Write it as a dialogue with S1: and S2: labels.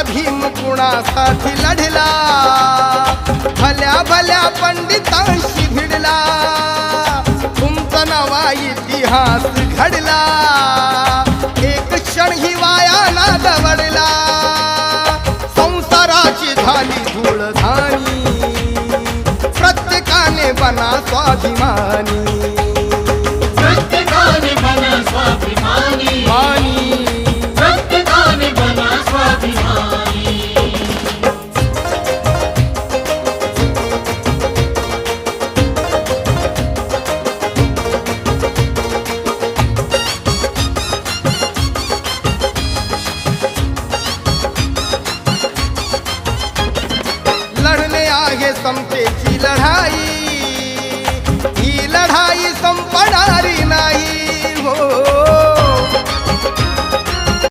S1: भीम कुणासाठी लढला, भल्या भल्या पंडितांशी भिडला, तुमचा नवा इतिहास घडला, एक क्षण ही वाया ना दवडला, संसाराची झाली धूळधाणी, प्रत्येकाने बना स्वाभिमानी,
S2: प्रत्येकाने बना स्वाभिमानी,
S1: मानी
S2: प्रत्येकाने बना स्वाभिमानी.
S1: लढणे आहे समतेची लढाई, ही लढाई